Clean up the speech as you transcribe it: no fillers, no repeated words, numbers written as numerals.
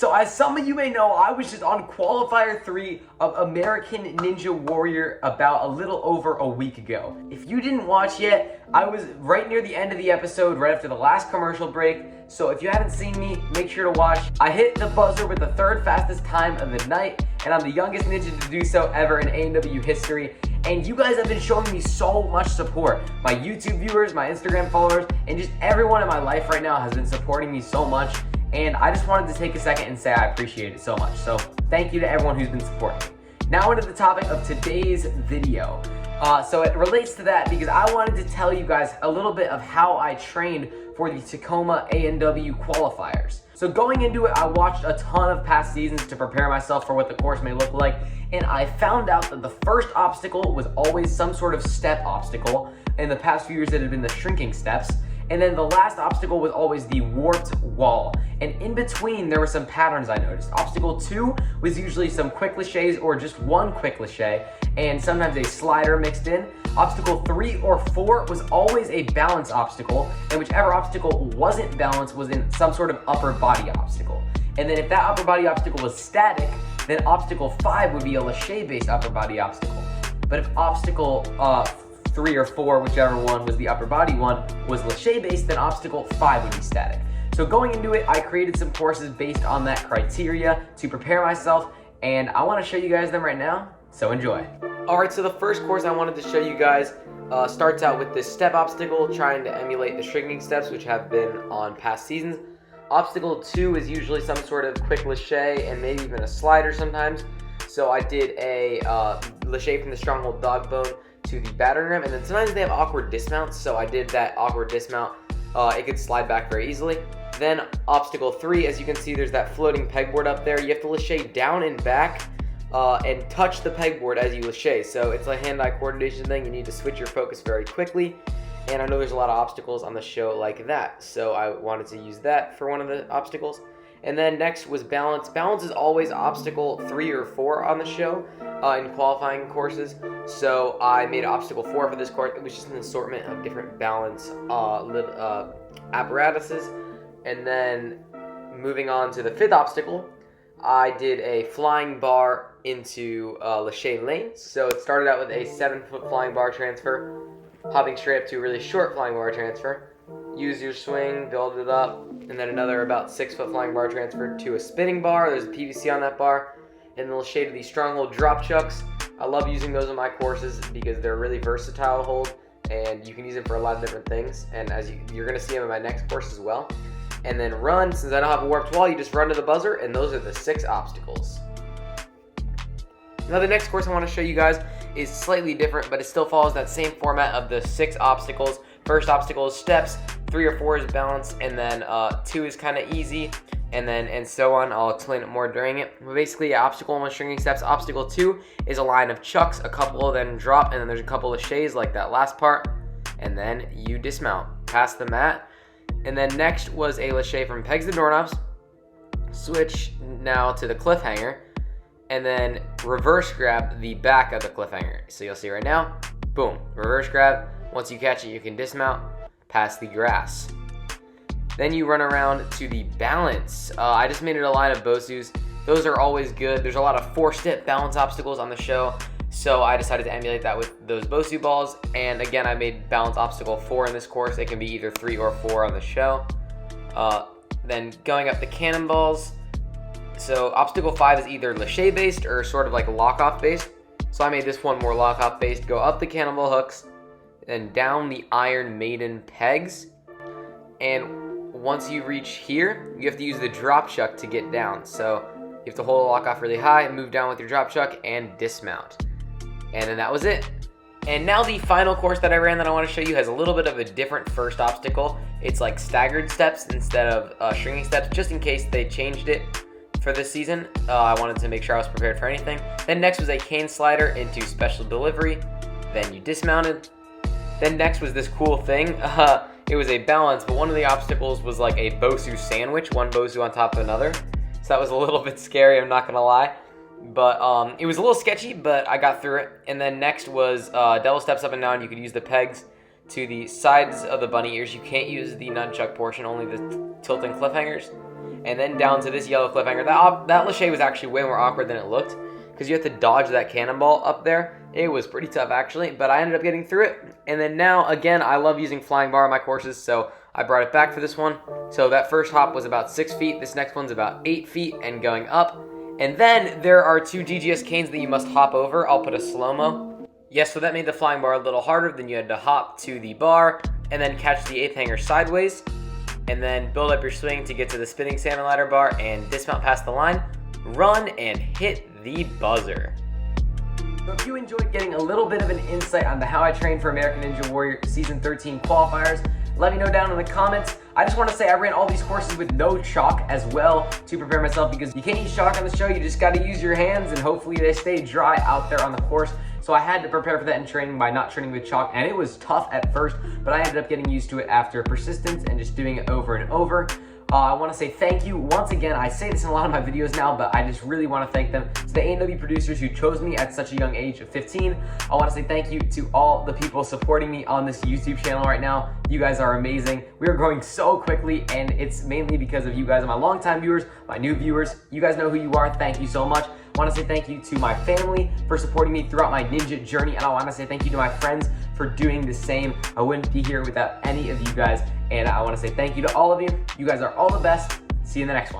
So as some of you may know, I was just on Qualifier 3 of American Ninja Warrior about a little over a week ago. If you didn't watch yet, I was right near the end of the episode, right after the last commercial break. So if you haven't seen me, make sure to watch. I hit the buzzer with the third fastest time of the night, and I'm the youngest ninja to do so ever in ANW history. And you guys have been showing me so much support. My YouTube viewers, my Instagram followers, and just everyone in my life right now has been supporting me so much. And I just wanted to take a second and say I appreciate it so much. So thank you to everyone who's been supporting me. Now into the topic of today's video. So it relates to that because I wanted to tell you guys a little bit of how I trained for the Tacoma ANW qualifiers. So going into it, I watched a ton of past seasons to prepare myself for what the course may look like, and I found out that the first obstacle was always some sort of step obstacle. In the past few years, it had been the shrinking steps. And then the last obstacle was always the warped wall. And in between, there were some patterns I noticed. Obstacle 2 was usually some quick laissés or just one quick laissé, and sometimes a slider mixed in. Obstacle 3 or 4 was always a balance obstacle, and whichever obstacle wasn't balanced was in some sort of upper body obstacle. And then if that upper body obstacle was static, then obstacle 5 would be a laissé-based upper body obstacle. But if obstacle 3 or 4, whichever one was the upper body one, was laissé-based, then obstacle 5 would be static. So going into it, I created some courses based on that criteria to prepare myself, and I want to show you guys them right now, so enjoy. Alright, so the first course I wanted to show you guys starts out with this step obstacle, trying to emulate the shrinking steps, which have been on past seasons. Obstacle 2 is usually some sort of quick laissé and maybe even a slider sometimes. So I did a laissé from the stronghold dog bone to the battering ram, and then sometimes they have awkward dismounts, so I did that awkward dismount. It could slide back very easily. Then obstacle 3, as you can see, there's that floating pegboard up there. You have to laissé down and back and touch the pegboard as you laissé. So it's a hand-eye coordination thing. You need to switch your focus very quickly. And I know there's a lot of obstacles on the show like that, so I wanted to use that for one of the obstacles. And then next was balance. Balance is always obstacle 3 or 4 on the show in qualifying courses. So I made obstacle 4 for this course. It was just an assortment of different balance apparatuses. And then moving on to the 5th obstacle, I did a flying bar into laissé lane. So it started out with a 7-foot flying bar transfer, hopping straight up to a really short flying bar transfer. Use your swing, build it up, and then another about 6-foot flying bar transfer to a spinning bar. There's a PVC on that bar, and then laissé to these stronghold drop chucks. I love using those in my courses because they're really versatile to hold, and you can use them for a lot of different things. And as you're going to see them in my next course as well. And then run, since I don't have a warped wall, you just run to the buzzer, and those are the 6 obstacles. Now the next course I want to show you guys is slightly different, but it still follows that same format of the 6 obstacles. First obstacle is steps, 3 or 4 is balance, and then 2 is kind of easy, and so on. I'll explain it more during it. But basically, obstacle 1 was shrinking steps. Obstacle 2 is a line of chucks, a couple of them drop, and then there's a couple of laissés like that last part, and then you dismount past the mat. And then next was a laissé from pegs to doorknobs. Switch now to the cliffhanger, and then reverse grab the back of the cliffhanger. So you'll see right now, boom, reverse grab. Once you catch it, you can dismount past the grass. Then you run around to the balance. I just made it a line of Bosus. Those are always good. There's a lot of 4-step balance obstacles on the show, so I decided to emulate that with those Bosu balls. And again, I made balance obstacle 4 in this course. It can be either 3 or 4 on the show. Then going up the cannonballs. So obstacle 5 is either laissé based or sort of like lock-off based. So I made this one more lock-off based. Go up the cannonball hooks, and down the Iron Maiden pegs. And once you reach here, you have to use the drop chuck to get down. So you have to hold the lock off really high and move down with your drop chuck and dismount. And then that was it. And now the final course that I ran that I want to show you has a little bit of a different first obstacle. It's like staggered steps instead of shrinking steps, just in case they changed it for this season. I wanted to make sure I was prepared for anything. Then next was a cane slider into special delivery. Then you dismounted. Then next was this cool thing. It was a balance, but one of the obstacles was like a Bosu sandwich, one Bosu on top of another. So that was a little bit scary, I'm not gonna lie. But it was a little sketchy, but I got through it. And then next was double steps up and down. You could use the pegs to the sides of the bunny ears. You can't use the nunchuck portion, only the tilting cliffhangers. and then down to this yellow cliffhanger. That lâcher was actually way more awkward than it looked, because you have to dodge that cannonball up there. It was pretty tough, actually, but I ended up getting through it. And then now, again, I love using flying bar on my courses, so I brought it back for this one. So that first hop was about 6 feet. This next one's about 8 feet and going up. And then there are 2 GGS canes that you must hop over. I'll put a slow-mo. Yes, so that made the flying bar a little harder. Then you had to hop to the bar and then catch the 8th hanger sideways. And then build up your swing to get to the spinning salmon ladder bar and dismount past the line. Run and hit the buzzer. So if you enjoyed getting a little bit of an insight on how I train for American Ninja Warrior Season 13 qualifiers, let me know down in the comments. I just want to say I ran all these courses with no chalk as well to prepare myself, because you can't use chalk on the show. You just got to use your hands, and hopefully they stay dry out there on the course. So I had to prepare for that in training by not training with chalk, and it was tough at first, but I ended up getting used to it after persistence and just doing it over and over. I want to say thank you once again. I say this in a lot of my videos now, but I just really want to thank them to the ANW producers who chose me at such a young age of 15. I want to say thank you to all the people supporting me on this YouTube channel right now. You guys are amazing. We are growing so quickly, and it's mainly because of you guys, my longtime viewers, my new viewers. You guys know who you are. Thank you so much. I want to say thank you to my family for supporting me throughout my ninja journey, and I want to say thank you to my friends for doing the same. I wouldn't be here without any of you guys, and I want to say thank you to all of you. You guys are all the best. See you in the next one.